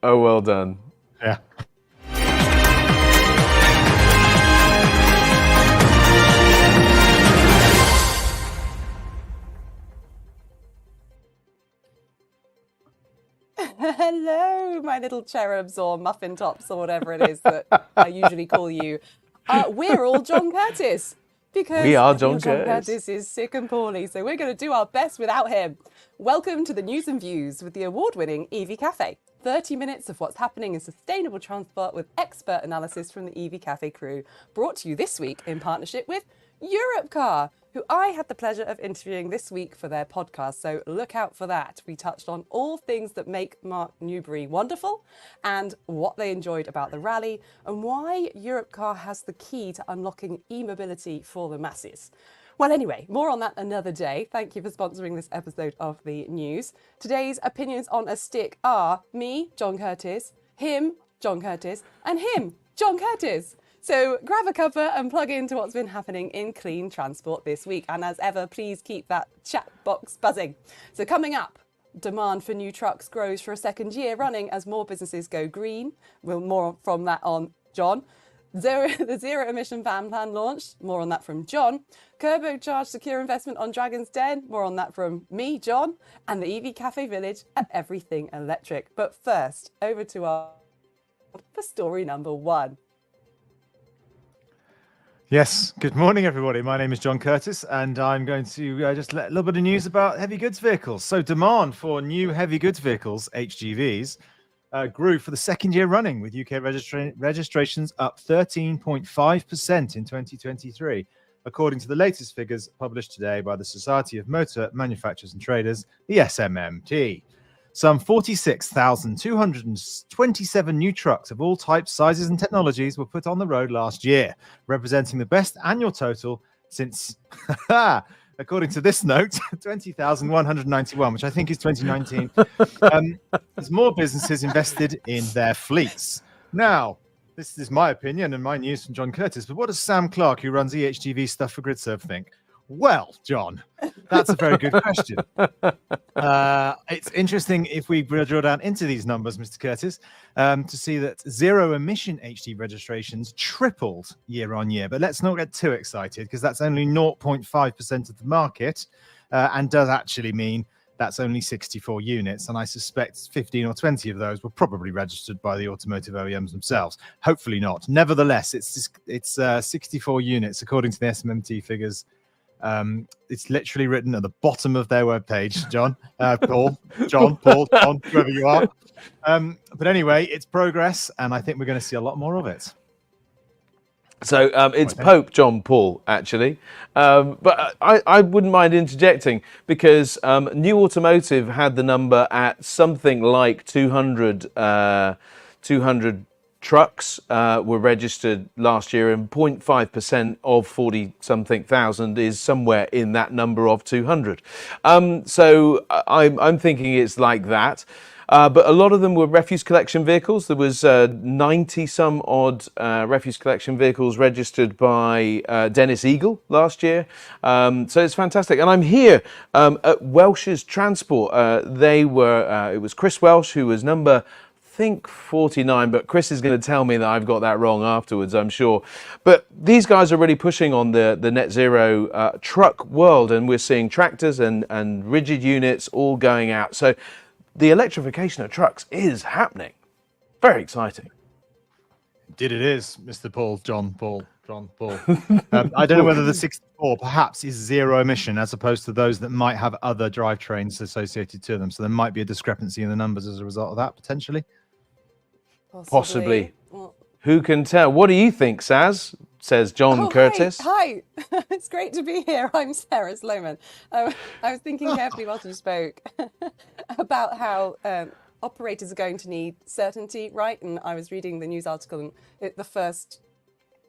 Oh, well done. Yeah. Hello, my little cherubs or muffin tops or whatever it is that I usually call you. We're all John Curtis because We are John John Curtis. Curtis is sick and poorly, so we're going to do our best without him. Welcome to the News and Views with the award-winning Café. 30 minutes of what's happening in sustainable transport with expert analysis from the Café crew, brought to you this week in partnership with Europcar, who I had the pleasure of interviewing this week for their podcast, so look out for that. We touched on all things that make Mark Newbury wonderful and what they enjoyed about the rally and why Europcar has the key to unlocking e-mobility for the masses. Well, anyway, more on that another day. Thank you for sponsoring this episode of the news. Today's opinions on a stick are me, John Curtis, him, John Curtis, and him, John Curtis. So grab a cuppa and plug into what's been happening in clean transport this week. And as ever, please keep that chat box buzzing. So coming up, demand for new trucks grows for a second year running as more businesses go green. We'll more from that on John. The zero emission van plan launched. More on that from John. Turbocharged secure investment on Dragon's Den. More on that from me, John. And the EV Cafe Village and everything electric. But first, over to our for story number one. Yes, good morning, everybody. My name is John Curtis, and I'm going to just let a little bit of news about heavy goods vehicles. So demand for new heavy goods vehicles, HGVs, grew for the second year running, with UK registrations up 13.5% in 2023, according to the latest figures published today by the Society of Motor Manufacturers and Traders, the SMMT. Some 46,227 new trucks of all types, sizes and technologies were put on the road last year, representing the best annual total since, according to this note, 20,191, which I think is 2019, as more businesses invested in their fleets. Now, this is my opinion and my news from John Curtis, but what does Sam Clark, who runs EHGV stuff for GridServe, think? Well, John, that's a very good question. It's interesting if we drill down into these numbers, Mr. Curtis, to see that zero emission HD registrations tripled year on year. But let's not get too excited, because that's only 0.5% of the market and does actually mean that's only 64 units. And I suspect 15 or 20 of those were probably registered by the automotive OEMs themselves. Hopefully not. Nevertheless, it's 64 units, according to the SMMT figures. It's literally written at the bottom of their webpage, John, Paul, John, whoever you are. But anyway, it's progress, and I think we're going to see a lot more of it. So it's Pope John Paul, actually. But I wouldn't mind interjecting, because New Automotive had the number at something like 200 trucks were registered last year, and 0.5% of 40-something thousand is somewhere in that number of 200. So I'm thinking it's like that. But a lot of them were refuse collection vehicles. There was 90-some odd refuse collection vehicles registered by Dennis Eagle last year. So it's fantastic. And I'm here at Welsh's Transport. It was Chris Welsh who was number, I think, 49, but Chris is going to tell me that I've got that wrong afterwards, I'm sure. But these guys are really pushing on the net zero truck world, and we're seeing tractors and rigid units all going out. So the electrification of trucks is happening. Very exciting. Indeed it is, Mr. John Paul. I don't know whether the 64 perhaps is zero emission, as opposed to those that might have other drivetrains associated to them. So there might be a discrepancy in the numbers as a result of that, potentially. Possibly. Well, who can tell? What do you think, Saz? Says John Curtis. Hi. It's great to be here. I'm Sarah Sloman. I was thinking carefully whilst you spoke about how operators are going to need certainty, right? And I was reading the news article, and the first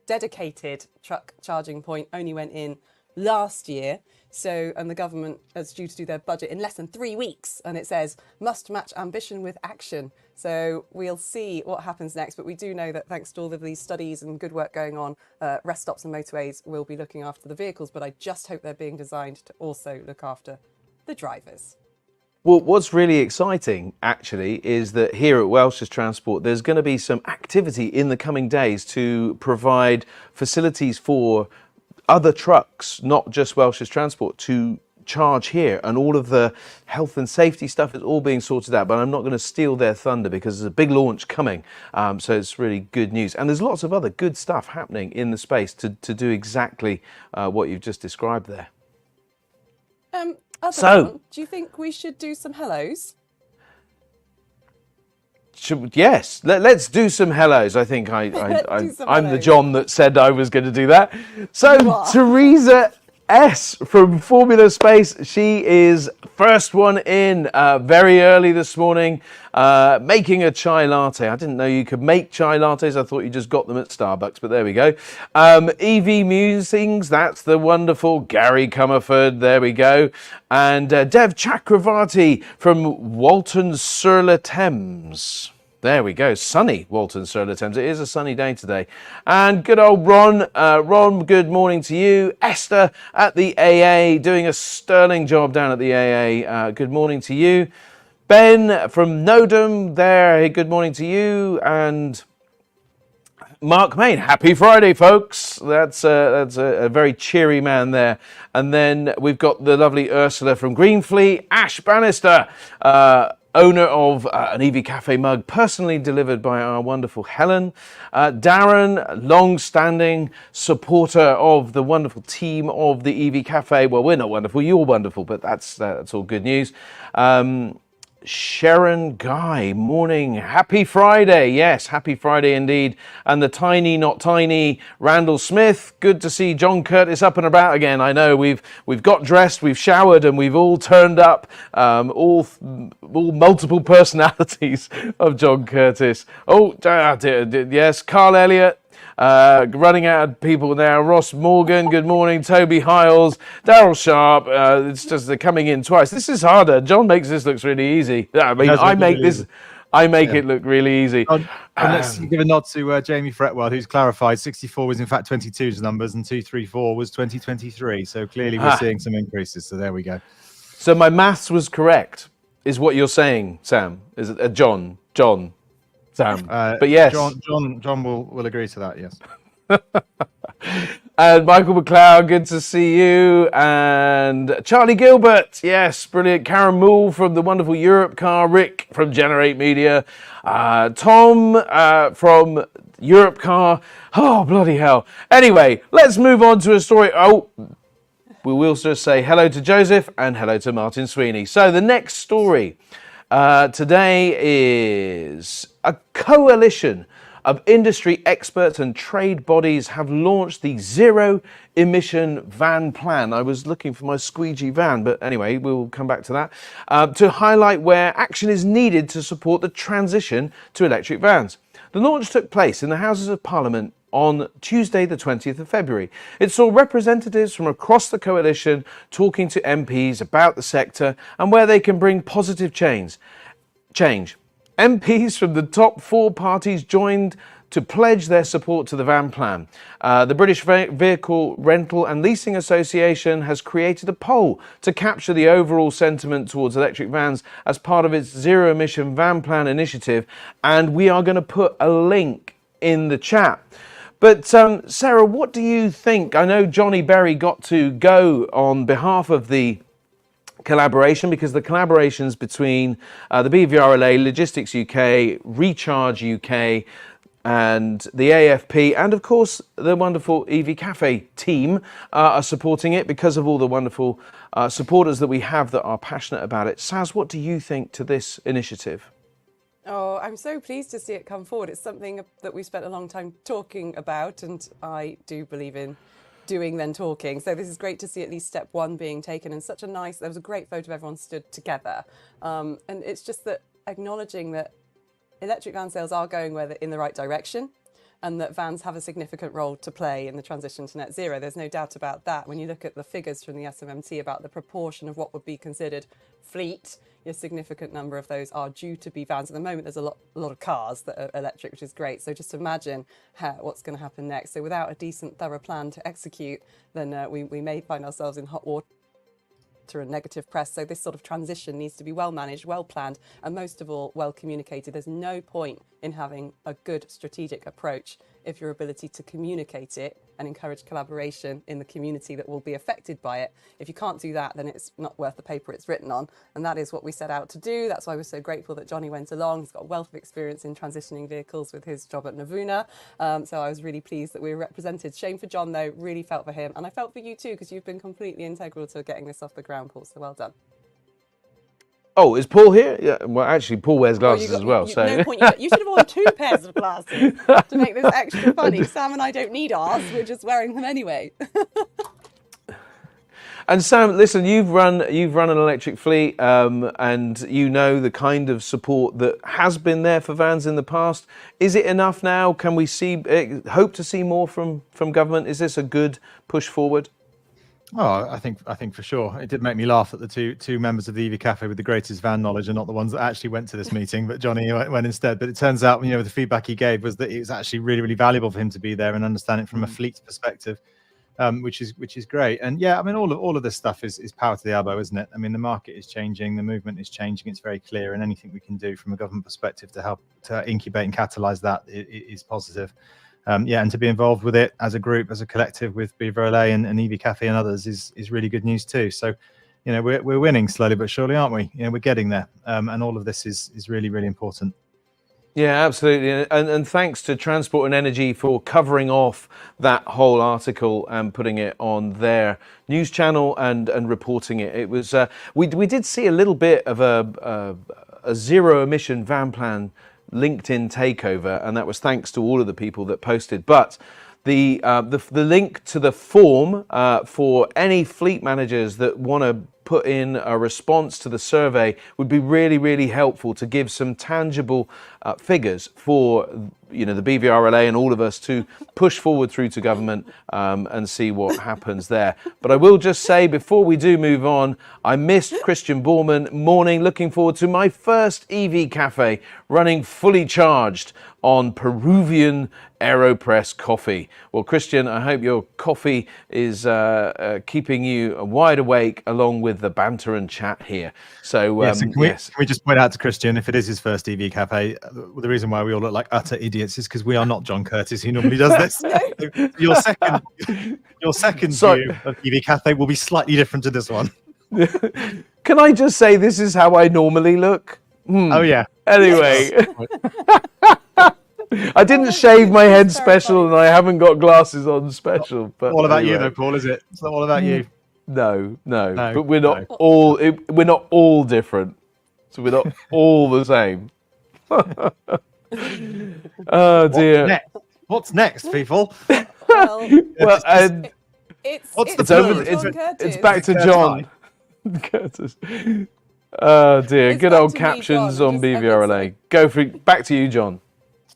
dedicated truck charging point only went in last year. So, and the government is due to do their budget in less than 3 weeks. And it says, must match ambition with action. So we'll see what happens next. But we do know that thanks to all of these studies and good work going on, rest stops and motorways will be looking after the vehicles. But I just hope they're being designed to also look after the drivers. Well, what's really exciting, actually, is that here at Welsh's Transport, there's going to be some activity in the coming days to provide facilities for other trucks, not just Welsh's Transport, to charge here. And all of the health and safety stuff is all being sorted out. But I'm not going to steal their thunder because there's a big launch coming. So it's really good news. And there's lots of other good stuff happening in the space to do exactly what you've just described there. John, do you think we should do some hellos? Yes, let's do some hellos. I think I'm the John that said I was going to do that. So Teresa S from Formula Space, she is first one in very early this morning, making a chai latte. I didn't know you could make chai lattes. I thought you just got them at Starbucks, but there we go. EV Musings, that's the wonderful Gary Comerford. There we go. And Dev Chakravarti from Walton-sur-le-Thames. There we go. Sunny Walton-sur-le-Thames. It is a sunny day today. And good old Ron. Ron, good morning to you. Esther at the AA, doing a sterling job down at the AA. Good morning to you. Ben from Nodham there. Hey, good morning to you. And Mark Main, happy Friday, folks. That's a very cheery man there. And then we've got the lovely Ursula from Greenfleet. Ash Bannister, owner of an EV Cafe mug, personally delivered by our wonderful Helen. Darren, long-standing supporter of the wonderful team of the EV Cafe. Well, we're not wonderful, you're wonderful, but that's all good news. Sharon Guy, morning. Happy Friday. Yes, happy Friday indeed. And the tiny, not tiny, Randall Smith. Good to see John Curtis up and about again. I know we've got dressed, we've showered, and we've all turned up. All multiple personalities of John Curtis. Oh, yes, Carl Elliott. Running out of people now. Ross Morgan, good morning. Toby Hiles, Daryl Sharp. It's just they're coming in twice. This is harder. John makes this look really easy. I mean, I make it look really easy. And let's give a nod to Jamie Fretwell, who's clarified 64 was in fact 22's numbers and 234 was 2023. So clearly we're seeing some increases. So there we go. So my maths was correct, is what you're saying, Sam? Is it John? Sam. But yes. John will agree to that, yes. And Michael McLeod, good to see you. And Charlie Gilbert, yes, brilliant. Karen Moole from the wonderful Europe Car. Rick from Generate Media. Tom from Europe Car. Oh, bloody hell. Anyway, let's move on to a story. Oh, we will just say hello to Joseph and hello to Martin Sweeney. So the next story today is a coalition of industry experts and trade bodies have launched the Zero Emission Van Plan. I was looking for my squeegee van, but anyway, we'll come back to that, to highlight where action is needed to support the transition to electric vans. The launch took place in the Houses of Parliament on Tuesday, the 20th of February. It saw representatives from across the coalition talking to MPs about the sector and where they can bring positive change. MPs from the top four parties joined to pledge their support to the van plan. The British Vehicle Rental and Leasing Association has created a poll to capture the overall sentiment towards electric vans as part of its Zero Emission Van Plan initiative, and we are going to put a link in the chat. But Sarah, what do you think? I know Johnny Berry got to go on behalf of the collaboration, because the collaborations between the BVRLA, Logistics UK, Recharge UK and the AFP and of course the wonderful EV Cafe team are supporting it because of all the wonderful supporters that we have that are passionate about it. Saz, what do you think to this initiative? Oh, I'm so pleased to see it come forward. It's something that we've spent a long time talking about, and I do believe in doing then talking. So this is great to see at least step one being taken, and there was a great photo of everyone stood together. And it's just that acknowledging that electric van sales are going in the right direction, and that vans have a significant role to play in the transition to net zero. There's no doubt about that. When you look at the figures from the SMMT about the proportion of what would be considered fleet, a significant number of those are due to be vans. At the moment, there's a lot of cars that are electric, which is great. So just imagine what's going to happen next. So without a decent, thorough plan to execute, then we may find ourselves in hot water. and negative press. So this sort of transition needs to be well managed, well planned, and most of all, well communicated. There's no point in having a good strategic approach if your ability to communicate it and encourage collaboration in the community that will be affected by it, if you can't do that, then it's not worth the paper it's written on. And that is what we set out to do. That's why we're so grateful that Johnny went along. He's got a wealth of experience in transitioning vehicles with his job at Navuna. So I was really pleased that we were represented. Shame for John, though, really felt for him. And I felt for you too, because you've been completely integral to getting this off the ground, Paul. So well done. Oh, is Paul here? Yeah. Well, actually, Paul wears glasses as well. So no point. You should have worn 2 pairs of glasses to make this extra funny. Sam and I don't need ours. We're just wearing them anyway. And Sam, listen, you've run an electric fleet, and you know the kind of support that has been there for vans in the past. Is it enough now? Can we hope to see more from government? Is this a good push forward? Oh, I think for sure. It did make me laugh that the two members of the EV Cafe with the greatest van knowledge are not the ones that actually went to this meeting, but Johnny went instead. But it turns out, the feedback he gave was that it was actually really, really valuable for him to be there and understand it from a fleet perspective, which is great. And yeah, I mean, all of this stuff is power to the elbow, isn't it? I mean, the market is changing, the movement is changing. It's very clear, and anything we can do from a government perspective to help to incubate and catalyze that is positive. And to be involved with it as a group, as a collective with BVRLA and EV Cafe and others is really good news too. So, we're winning slowly but surely, aren't we? We're getting there, and all of this is really, really important. Yeah, absolutely. And thanks to Transport and Energy for covering off that whole article and putting it on their news channel and reporting it. It was we did see a little bit of a zero emission van plan LinkedIn takeover, and that was thanks to all of the people that posted. But the link to the form for any fleet managers that want to put in a response to the survey would be really, really helpful to give some tangible figures for the BVRLA and all of us to push forward through to government and see what happens there. But I will just say before we do move on, I missed Christian Borman. Morning, looking forward to my first EV Cafe running fully charged on Peruvian AeroPress coffee. Well, Christian, I hope your coffee is keeping you wide awake along with the banter and chat here. So, can we just point out to Christian, if it is his first EV Cafe, the reason why we all look like utter idiots is because we are not John Curtis, who normally does this. Your second view of EV Cafe will be slightly different to this one. Can I just say this is how I normally look? Oh, yeah. Anyway. I didn't shave my head special and I haven't got glasses on special. But all about you though, Paul, is it? It's not all about you. No. But we're not all different. So we're not all the same. Oh dear. What's next, people? It's back to John Curtis. Oh dear. Good old captions on BVRLA. Back to you, John.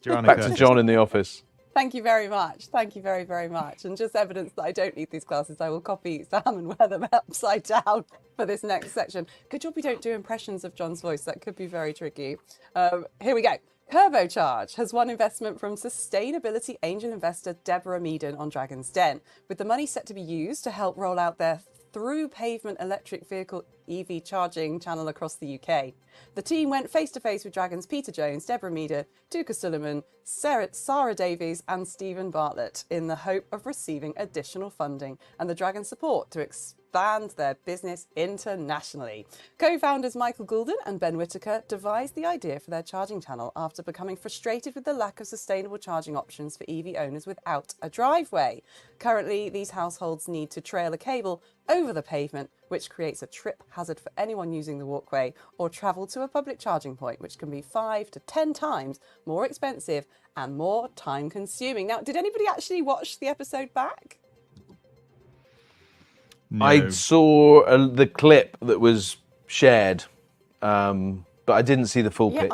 Back to John in the office. Thank you very much. Thank you very, very much. And just evidence that I don't need these glasses, I will copy Sam and wear them upside down for this next section. Good job we don't do impressions of John's voice. That could be very tricky. Here we go. Turbocharge has won investment from sustainability angel investor Deborah Meaden on Dragon's Den, with the money set to be used to help roll out their through pavement electric vehicle EV charging channel across the UK. The team went face-to-face with Dragon's Peter Jones, Deborah Meaden, Duca Suleiman, Sarah Davies and Stephen Bartlett in the hope of receiving additional funding and the Dragon support to expand their business internationally. Co-founders Michael Goulden and Ben Whitaker devised the idea for their charging channel after becoming frustrated with the lack of sustainable charging options for EV owners without a driveway. Currently, these households need to trail a cable over the pavement, which creates a trip hazard for anyone using the walkway, or travel to a public charging point, which can be 5 to 10 times more expensive and more time consuming. Now, did anybody actually watch the episode back? No. I saw the clip that was shared, but I didn't see the full pitch.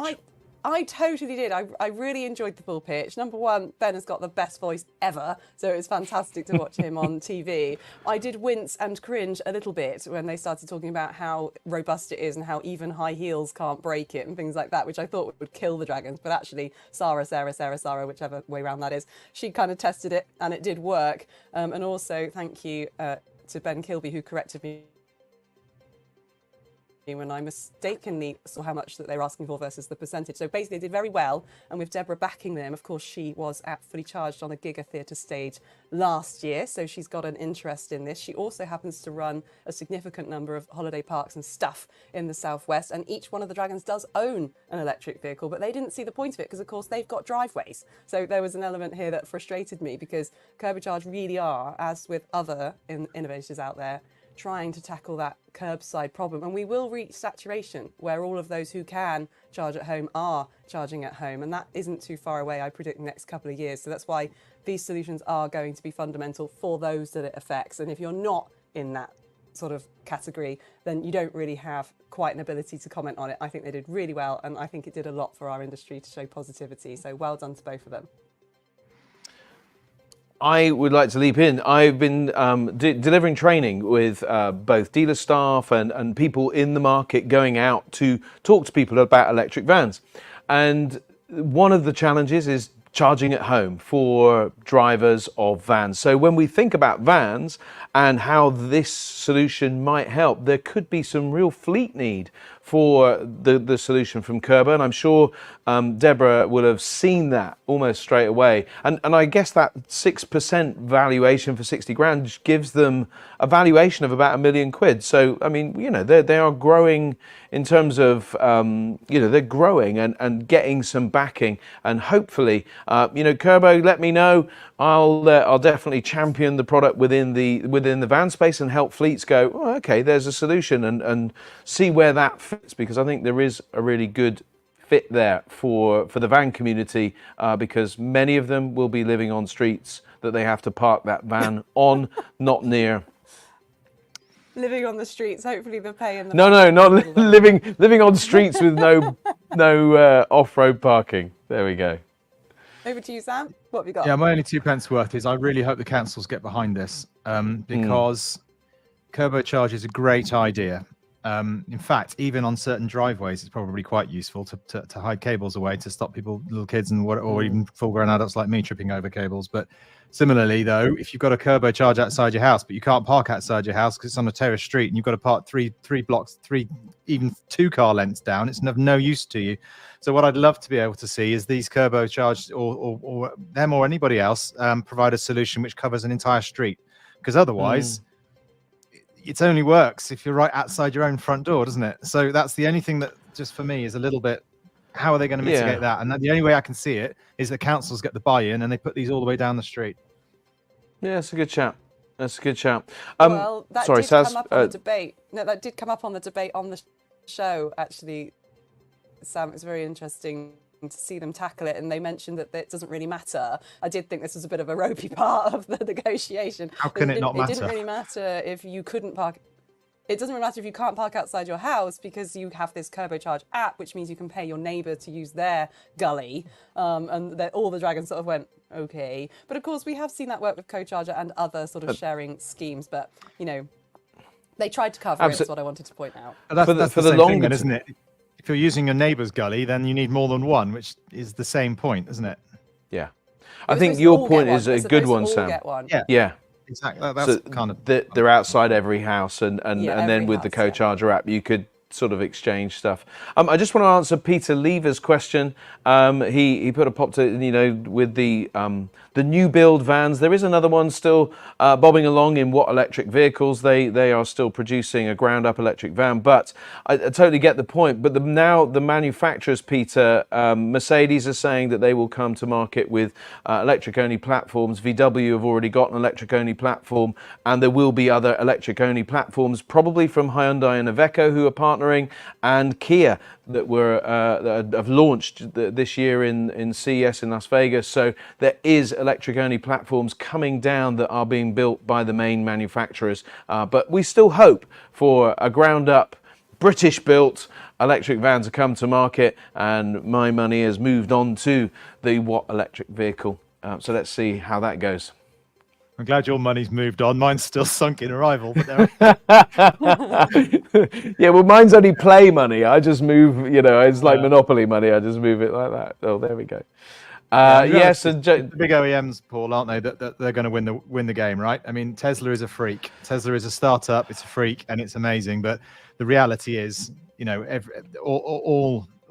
I totally did. I really enjoyed the full pitch. Number one, Ben has got the best voice ever, so it was fantastic to watch him on TV. I did wince and cringe a little bit when they started talking about how robust it is and how even high heels can't break it and things like that, which I thought would kill the Dragons. But actually, Sarah, whichever way around that is, she kind of tested it and it did work. And also, thank you to Ben Kilby, who corrected me when I mistakenly saw how much that they were asking for versus the percentage. So basically, they did very well. And with Deborah backing them, of course, she was at Fully Charged on a Giga Theatre stage last year. So she's got an interest in this. She also happens to run a significant number of holiday parks and stuff in the southwest. And each one of the Dragons does own an electric vehicle, but they didn't see the point of it because, of course, they've got driveways. So there was an element here that frustrated me because Turbocharged really are, as with other innovators out there, trying to tackle that curbside problem. And we will reach saturation where all of those who can charge at home are charging at home. And that isn't too far away, I predict, the next couple of years. So that's why these solutions are going to be fundamental for those that it affects. And if you're not in that sort of category, then you don't really have quite an ability to comment on it. I think they did really well. And I think it did a lot for our industry to show positivity. So well done to both of them. I would like to leap in. I've been delivering training with both dealer staff and people in the market, going out to talk to people about electric vans. And one of the challenges is charging at home for drivers of vans. So when we think about vans and how this solution might help, there could be some real fleet need for the solution from Kerber. And I'm sure Deborah will have seen that almost straight away. And I guess that 6% valuation for 60 grand gives them a valuation of about £1 million. So, I mean, you know, they are growing in terms of, you know, they're growing and getting some backing. And hopefully, you know, Kerbo, let me know. I'll definitely champion the product within the van space and help fleets go, oh, okay, there's a solution, and see where that fits, because I think there is a really good fit there for the van community, because many of them will be living on streets that they have to park that van on, not near. Living on the streets, hopefully the pay and the No, not living on streets with no off-road parking. There we go. Over to you, Sam. What have you got? Yeah, my only 2 pence worth is I really hope the councils get behind this, because Turbocharge is a great idea. In fact, even on certain driveways, it's probably quite useful to hide cables away to stop people, little kids, or even full-grown adults like me tripping over cables. But similarly, though, if you've got a Turbocharge outside your house, but you can't park outside your house because it's on a terrace street, and you've got to park three blocks, even 2 car lengths down, it's of no use to you. So what I'd love to be able to see is these Turbocharged, or them or anybody else, provide a solution which covers an entire street, because otherwise. It only works if you're right outside your own front door, doesn't it? So that's the only thing that just for me is a little bit, how are they going to mitigate that? And the only way I can see it is the councils get the buy-in and they put these all the way down the street. Yeah, that's a good shout. That's a good shout. Well, that sorry, did Saz, come up on the debate. No, that did come up on the debate on the show, actually, Sam. It was very interesting to see them tackle it, and they mentioned that it doesn't really matter. I did think this was a bit of a ropey part of the negotiation. How can it not matter? It didn't really matter if you couldn't park. It doesn't really matter if you can't park outside your house, because you have this Turbocharge app, which means you can pay your neighbour to use their gully. And all the Dragons sort of went, okay. But of course, we have seen that work with CoCharger and other sort of sharing schemes. But, you know, they tried to cover it, is what I wanted to point out. That's the same thing then, isn't it? If you're using your neighbour's gully, then you need more than one, which is the same point, isn't it? Yeah. I think your point is a good one, Sam. Yeah. Exactly. That's so kind of they're outside every house, and then with the house, CoCharger app, you could sort of exchange stuff. I just want to answer Peter Lever's question. He put a pop to, you know, with the new build vans. There is another one still bobbing along in what electric vehicles. They are still producing a ground up electric van, but I totally get the point. But now the manufacturers, Peter, Mercedes are saying that they will come to market with electric only platforms. VW have already got an electric only platform, and there will be other electric only platforms, probably from Hyundai and Iveco, who are partnering, and Kia that have launched this year in CES in Las Vegas. So there is electric only platforms coming down that are being built by the main manufacturers, but we still hope for a ground up British built electric van to come to market, and my money has moved on to the Watt electric vehicle. So let's see how that goes. I'm glad your money's moved on. Mine's still sunk in arrival. But yeah, well, mine's only play money. I just move, you know, it's like Monopoly money. I just move it like that. Oh, there we go. Yes, and the big OEMs, Paul, aren't they? That they're going to win the game, right? I mean, Tesla is a freak. Tesla is a startup. It's a freak, and it's amazing. But the reality is,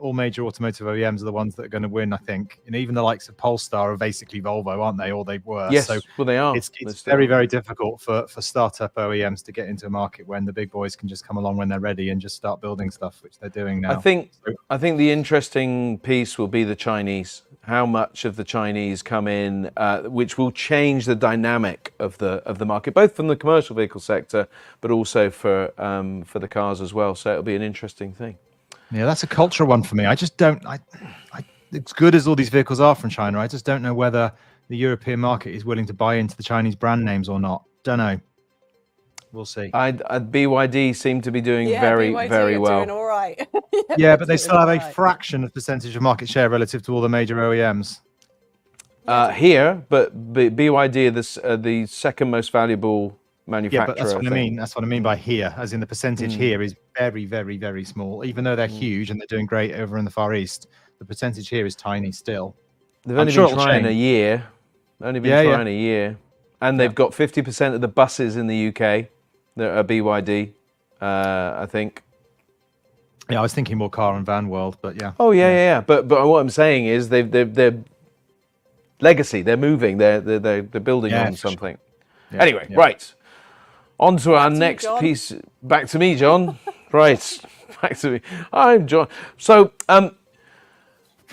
all major automotive OEMs are the ones that are going to win. I think, and even the likes of Polestar are basically Volvo, aren't they? Or they were. yes, So well, they are. it's very, very difficult for startup OEMs to get into a market when the big boys can just come along when they're ready and just start building stuff, which they're doing now. I think the interesting piece will be the Chinese. How much of the Chinese come in, which will change the dynamic of the market, both from the commercial vehicle sector, but also for the cars as well. So it'll be an interesting thing. Yeah, that's a cultural one for me. I just don't. As good as all these vehicles are from China, I just don't know whether the European market is willing to buy into the Chinese brand names or not. Don't know. We'll see. BYD seem to be doing BYD very well. Doing all right. Yeah, but they still have a fraction of percentage of market share relative to all the major OEMs. Here, but BYD are the second most valuable manufacturer. Yeah, but that's what I mean. That's what I mean by here, as in the percentage here is very, very, very small. Even though they're huge and they're doing great over in the Far East, the percentage here is tiny still. They've only been trying a year. A year. And they've got 50% of the buses in the UK that are BYD, I think. Yeah, I was thinking more car and van world, but yeah. Oh, yeah. But what I'm saying is they're legacy. They're moving. They're building on something. Sure. Yeah, anyway, right. On to our next piece. Back to me, John. Right. Back to me. I'm John. So,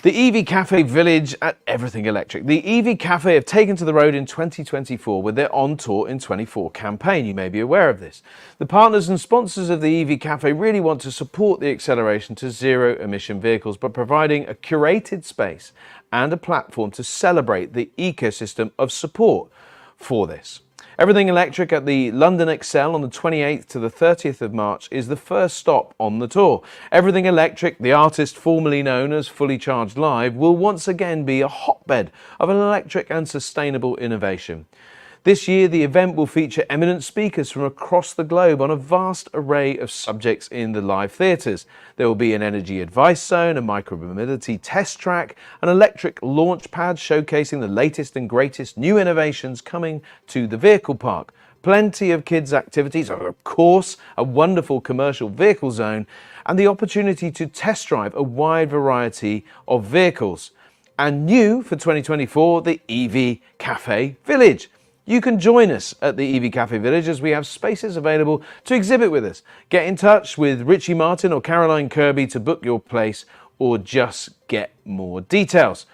the EV Café Village at Everything Electric. The EV Café have taken to the road in 2024 with their On Tour in 24 campaign. You may be aware of this. The partners and sponsors of the EV Café really want to support the acceleration to zero emission vehicles by providing a curated space and a platform to celebrate the ecosystem of support for this. Everything Electric at the London Excel on the 28th to the 30th of March is the first stop on the tour. Everything Electric, the artist formerly known as Fully Charged Live, will once again be a hotbed of an electric and sustainable innovation. This year, the event will feature eminent speakers from across the globe on a vast array of subjects in the live theatres. There will be an energy advice zone, a micromobility test track, an electric launch pad showcasing the latest and greatest new innovations coming to the vehicle park. Plenty of kids' activities, of course, a wonderful commercial vehicle zone, and the opportunity to test drive a wide variety of vehicles. And new for 2024, the EV Café Village. You can join us at the EV Café Village as we have spaces available to exhibit with us. Get in touch with Richie Martin or Caroline Kirby to book your place or just get more details.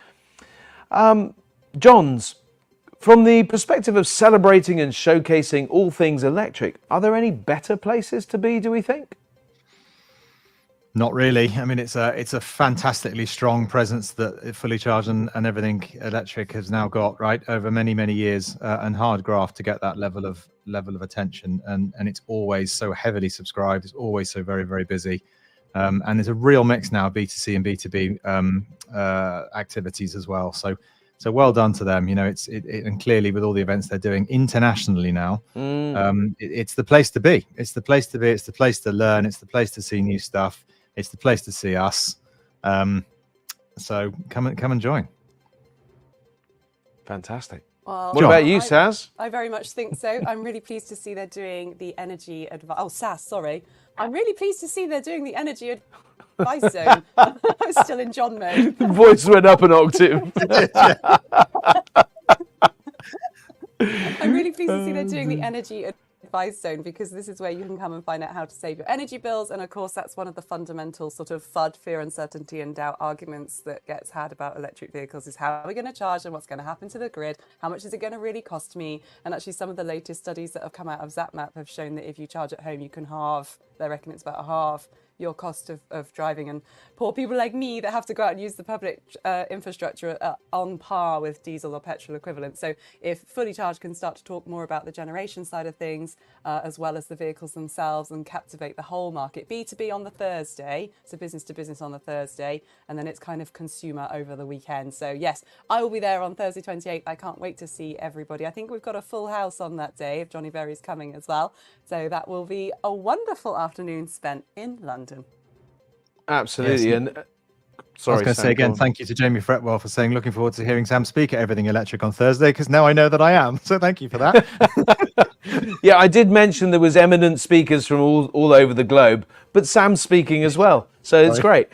Johns, from the perspective of celebrating and showcasing all things electric, are there any better places to be, do we think? Not really. I mean, it's a fantastically strong presence that Fully Charged and Everything Electric has now got, right, over many years, and hard graft to get that level of attention, and it's always so heavily subscribed. It's always so very busy, and there's a real mix now of B2C and B2B activities as well. So well done to them. You know, and clearly with all the events they're doing internationally now, it's the place to be. It's the place to be. It's the place to learn. It's the place to see new stuff. It's the place to see us. So come and join. Fantastic. Well, what about you, Saz? I very much think so. I'm really pleased to see they're doing the energy advice. Oh, Saz, sorry. I'm really pleased to see they're doing the energy advice zone. I'm still in John mode. The voice went up an octave. I'm really pleased to see they're doing the energy advice zone, because this is where you can come and find out how to save your energy bills. And of course, that's one of the fundamental sort of FUD, fear, uncertainty and doubt arguments that gets had about electric vehicles is how are we going to charge them? What's going to happen to the grid? How much is it going to really cost me? And actually, some of the latest studies that have come out of ZapMap have shown that if you charge at home, you can halve, they reckon it's about a half your cost of driving, and poor people like me that have to go out and use the public infrastructure are on par with diesel or petrol equivalent. So if Fully Charged can start to talk more about the generation side of things, as well as the vehicles themselves, and captivate the whole market. B2B on the Thursday, so business to business on the Thursday, and then it's kind of consumer over the weekend. So yes, I will be there on Thursday 28th. I can't wait to see everybody. I think we've got a full house on that day if Johnny Berry's coming as well. So that will be a wonderful afternoon spent in London. Absolutely. Yes. And I was going to say again, thank you to Jamie Fretwell for saying, looking forward to hearing Sam speak at Everything Electric on Thursday, because now I know that I am. So thank you for that. Yeah, I did mention there was eminent speakers from all over the globe, but Sam's speaking as well, so it's great.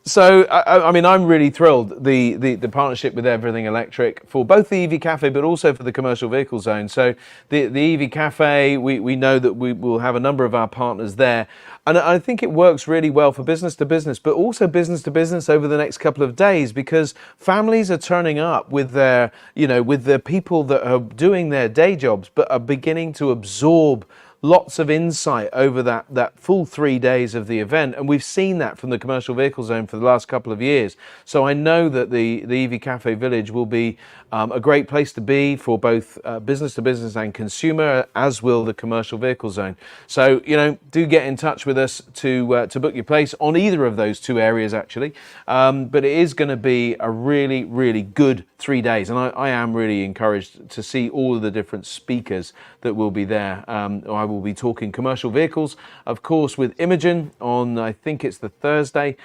So, I mean, I'm really thrilled, the partnership with Everything Electric for both the EV Cafe, but also for the commercial vehicle zone. So the EV Cafe, we know that we will have a number of our partners there. And I think it works really well for business to business, but also business to business over the next couple of days, because families are turning up with their, with the people that are doing their day jobs, but are beginning to absorb lots of insight over that full 3 days of the event. And we've seen that from the commercial vehicle zone for the last couple of years. So I know that the EV Cafe Village will be a great place to be for both business to business and consumer, as will the commercial vehicle zone. So, do get in touch with us to book your place on either of those two areas, actually. But it is going to be a really, really good 3 days. And I am really encouraged to see all of the different speakers that will be there. I will be talking commercial vehicles, of course, with Imogen on, I think it's the Thursday.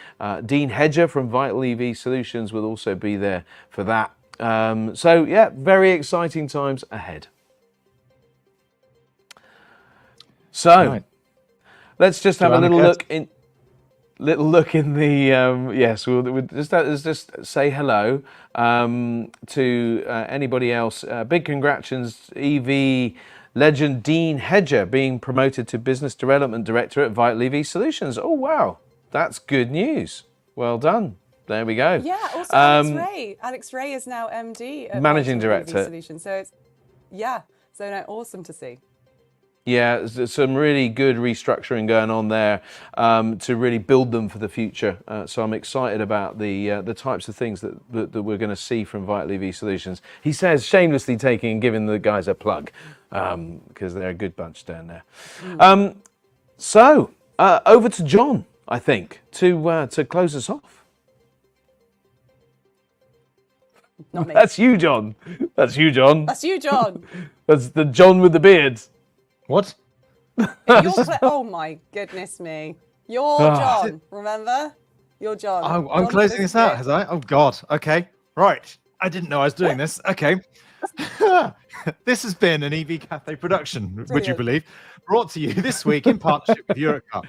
Dean Hedger from Vital EV Solutions will also be there for that. So yeah, very exciting times ahead. So let's just have a little look in the yes, we'll just say hello to anybody else. Big congratulations, EV legend Dean Hedger being promoted to Business Development Director at Vital EV Solutions. Oh wow, that's good news. Well done. There we go. Yeah, also Alex Ray. Alex Ray is now MD at Managing Vital Director. EV Solutions. So it's awesome to see. Yeah, there's some really good restructuring going on there to really build them for the future. So I'm excited about the types of things that we're going to see from Vital EV Solutions. He says, shamelessly taking and giving the guys a plug, because they're a good bunch down there. So over to John, I think, to close us off. Not me. That's you, John. That's you, John. That's you, John. That's the John with the beard. What? Oh my goodness me. You're John, remember? You're John. I'm closing this out, has I? Oh God. Okay. Right. I didn't know I was doing this. Okay. This has been an EV Cafe production, Brilliant. would you believe? Brought to you this week in partnership with Eurocar.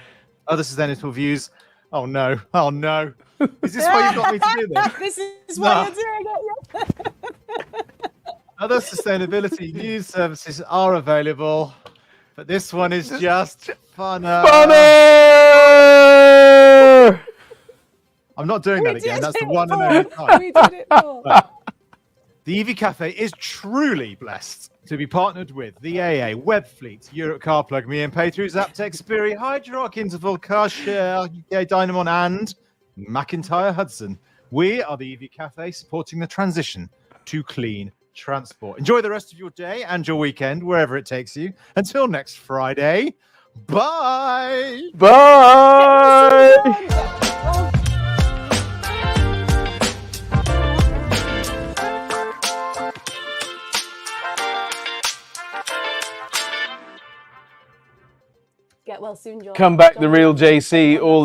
Other sustainable views. Oh no. Oh no. Is this why you got me to do this? This is why you're doing it. Other sustainability news services are available, but this one is just funner. Funner! I'm not doing that again. That's the one and only time. We did it for. The EV Cafe is truly blessed to be partnered with the AA, Webfleet, Eurocar, Plug Me and Pay Through, Zaptec, Spirit, Hydrock, Interval, CarShare, UK Dynamon, and McIntyre Hudson. We are the EV Cafe, supporting the transition to clean transport. Enjoy the rest of your day and your weekend, wherever it takes you. Until next Friday, bye! Bye! Get well soon, John. Come back, the real JC. All